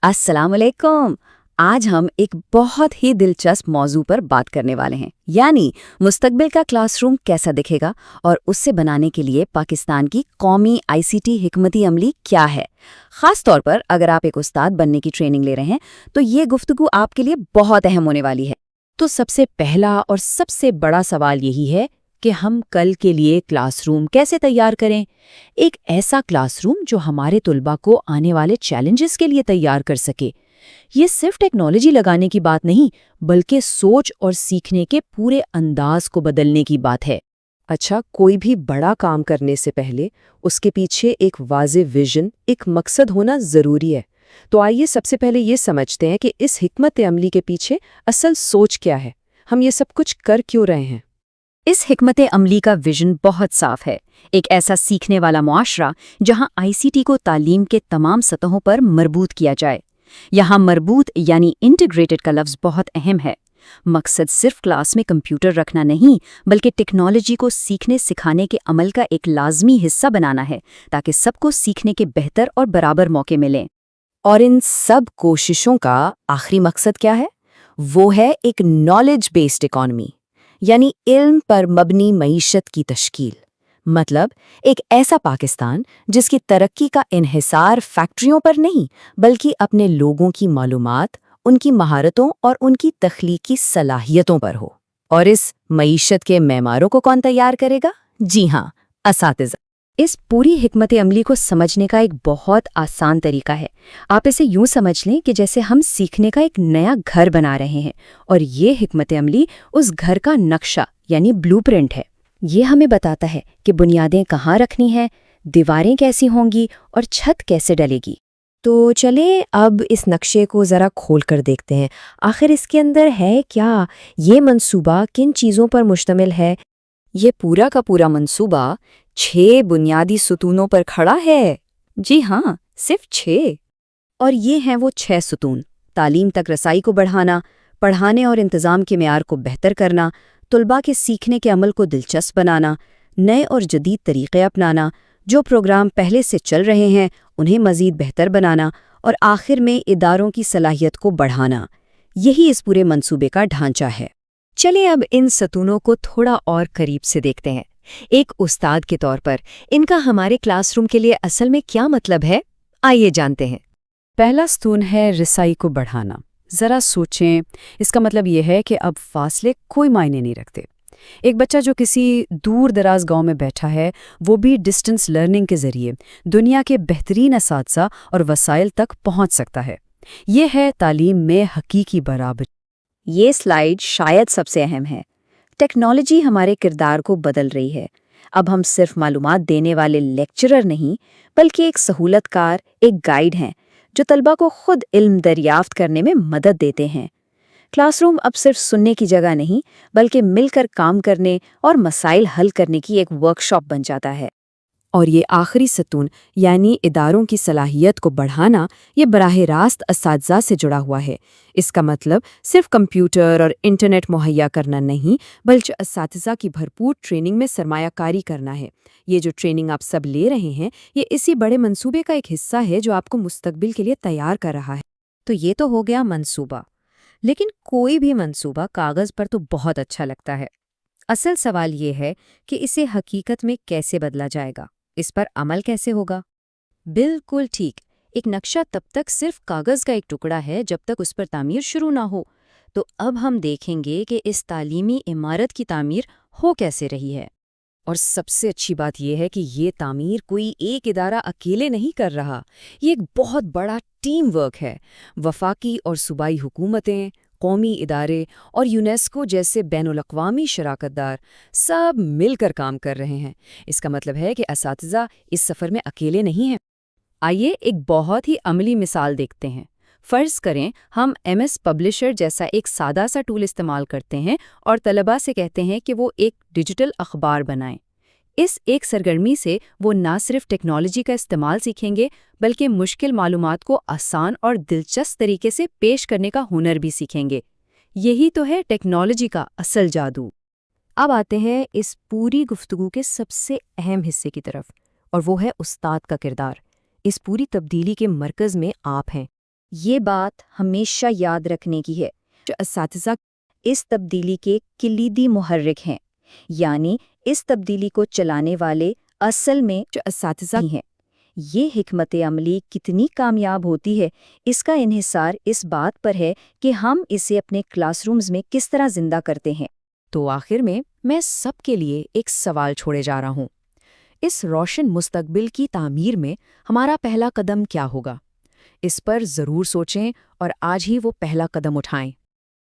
अस्सलाम वालेकुम। आज हम एक बहुत ही दिलचस्प मौजू पर बात करने वाले हैं, यानी मुस्तकबिल का क्लासरूम कैसा दिखेगा और उससे बनाने के लिए पाकिस्तान की कौमी आईसीटी हिकमती अमली क्या है। खास तौर पर अगर आप एक उस्ताद बनने की ट्रेनिंग ले रहे हैं तो ये गुफ्तगू आपके लिए बहुत अहम होने वाली है। तो सबसे पहला और सबसे बड़ा सवाल यही है कि हम कल के लिए क्लासरूम कैसे तैयार करें। एक ऐसा क्लासरूम जो हमारे तुल्बा को आने वाले चैलेंजेस के लिए तैयार कर सके। ये सिर्फ टेक्नोलॉजी लगाने की बात नहीं, बल्कि सोच और सीखने के पूरे अंदाज को बदलने की बात है। अच्छा, कोई भी बड़ा काम करने से पहले उसके पीछे एक वाज़ेह विजन, एक मकसद होना ज़रूरी है। तो आइए सबसे पहले ये समझते हैं कि इस हिकमत अमली के पीछे असल सोच क्या है, हम ये सब कुछ कर क्यों रहे हैं। इस हिकमत अमली का विजन बहुत साफ है। एक ऐसा सीखने वाला मुआशरा जहां आईसीटी को तालीम के तमाम सतहों पर मरबूत किया जाए। यहाँ मरबूत यानी इंटीग्रेटेड का लफ्ज़ बहुत अहम है। मकसद सिर्फ क्लास में कंप्यूटर रखना नहीं, बल्कि टेक्नोलॉजी को सीखने सिखाने के अमल का एक लाजमी हिस्सा बनाना है, ताकि सबको सीखने के बेहतर और बराबर मौके मिलें। और इन सब कोशिशों का आखिरी मकसद क्या है? वो है एक नॉलेज बेस्ड इकॉनमी, यानी इल्म पर मबनी मईशत की तश्कील। मतलब एक ऐसा पाकिस्तान जिसकी तरक्की का इन्हिसार फैक्ट्रियों पर नहीं, बल्कि अपने लोगों की मालूमात, उनकी महारतों और उनकी तख्लीकी सलाहियतों पर हो। और इस मईशत के मेमारों को कौन तैयार करेगा? जी हाँ, असातिज़ा। इस पूरी हिकमत अमली को समझने का एक बहुत आसान तरीका है। आप इसे यूं समझ लें कि जैसे हम सीखने का एक नया घर बना रहे हैं, और ये हिकमत अमली उस घर का नक्शा यानी ब्लूप्रिंट है। ये हमें बताता है कि बुनियादें कहाँ रखनी हैं, दीवारें कैसी होंगी और छत कैसे डलेगी। तो चलें अब इस नक्शे को ज़रा खोल कर देखते हैं। आखिर इसके अंदर है क्या? ये मंसूबा किन चीज़ों पर मुश्तमिल है? ये पूरा का पूरा मंसूबा 6 बुनियादी सुतूनों पर खड़ा है। जी हाँ, सिर्फ 6। और ये हैं वो 6 सुतून: तालीम तक रसाई को बढ़ाना, पढ़ाने और इंतज़ाम के मेयार को बेहतर करना, तुल्बा के सीखने के अमल को दिलचस्प बनाना, नए और जदीद तरीक़े अपनाना, जो प्रोग्राम पहले से चल रहे हैं उन्हें मज़ीद बेहतर बनाना, और आखिर में इदारों की सलाहियत को बढ़ाना। यही इस पूरे मंसूबे का ढांचा है। चलें अब इन सतूनों को थोड़ा और करीब से देखते हैं। एक उस्ताद के तौर पर इनका हमारे क्लासरूम के लिए असल में क्या मतलब है, आइए जानते हैं। पहला स्तून है रसाई को बढ़ाना। ज़रा सोचें, इसका मतलब यह है कि अब फासले कोई मायने नहीं रखते। एक बच्चा जो किसी दूर दराज गांव में बैठा है, वो भी डिस्टेंस लर्निंग के ज़रिए दुनिया के बेहतरीन असातिज़ा और वसाइल तक पहुंच सकता है। ये है तालीम में हकीकी बराबरी। ये स्लाइड शायद सबसे अहम है। टेक्नोलॉजी हमारे किरदार को बदल रही है। अब हम सिर्फ मालूमात देने वाले लेक्चरर नहीं, बल्कि एक सहूलतकार, एक गाइड हैं जो तलबा को खुद इल्म दरियाफ्त करने में मदद देते हैं। क्लासरूम अब सिर्फ सुनने की जगह नहीं, बल्कि मिलकर काम करने और मसाइल हल करने की एक वर्कशॉप बन जाता है। और ये आखिरी सतून यानी इदारों की सलाहियत को बढ़ाना, ये बराह रास्त असातिज़ा से जुड़ा हुआ है। इसका मतलब सिर्फ कंप्यूटर और इंटरनेट मुहैया करना नहीं, बल्कि असातिज़ा की भरपूर ट्रेनिंग में सरमायाकारी करना है। ये जो ट्रेनिंग आप सब ले रहे हैं, ये इसी बड़े मंसूबे का एक हिस्सा है जो आपको मुस्तकबिल के लिए तैयार कर रहा है। तो ये तो हो गया मंसूबा, लेकिन कोई भी मंसूबा कागज़ पर तो बहुत अच्छा लगता है। असल सवाल ये है कि इसे हकीकत में कैसे बदला जाएगा, इस पर अमल कैसे होगा। बिल्कुल ठीक, एक नक्शा तब तक सिर्फ कागज़ का एक टुकड़ा है जब तक उस पर तामीर शुरू ना हो। तो अब हम देखेंगे कि इस तालीमी इमारत की तामीर हो कैसे रही है। और सबसे अच्छी बात यह है कि ये तामीर कोई एक इदारा अकेले नहीं कर रहा, ये एक बहुत बड़ा टीम वर्क है। वफाकी और सूबाई हुकूमतें, कौमी इदारे और यूनेस्को जैसे बैनुल-अक़वामी शराकतदार सब मिलकर काम कर रहे हैं। इसका मतलब है कि असातिज़ा इस सफ़र में अकेले नहीं हैं। आइए एक बहुत ही अमली मिसाल देखते हैं। फ़र्ज़ करें हम MS पब्लिशर जैसा एक सादा सा टूल इस्तेमाल करते हैं और तलबा से कहते हैं कि वो एक डिजिटल अखबार बनाएं। इस एक सरगर्मी से वो ना सिर्फ टेक्नोलॉजी का इस्तेमाल सीखेंगे, बल्कि मुश्किल मालूमात को आसान और दिलचस्प तरीके से पेश करने का हुनर भी सीखेंगे। यही तो है टेक्नोलॉजी का असल जादू। अब आते हैं इस पूरी गुफ्तगू के सबसे अहम हिस्से की तरफ, और वो है उस्ताद का किरदार। इस पूरी तब्दीली के मरकज़ में आप हैं। یہ بات ہمیشہ یاد رکھنے کی ہے جو اساتذہ اس تبدیلی کے کلیدی محرک ہیں، یعنی اس تبدیلی کو چلانے والے اصل میں جو اساتذہ ہی ہیں۔ یہ حکمت عملی کتنی کامیاب ہوتی ہے، اس کا انحصار اس بات پر ہے کہ ہم اسے اپنے کلاس رومز میں کس طرح زندہ کرتے ہیں۔ تو آخر میں سب کے لیے ایک سوال چھوڑے جا رہا ہوں۔ اس روشن مستقبل کی تعمیر میں ہمارا پہلا قدم کیا ہوگا؟ اس پر ضرور سوچیں اور آج ہی وہ پہلا قدم اٹھائیں۔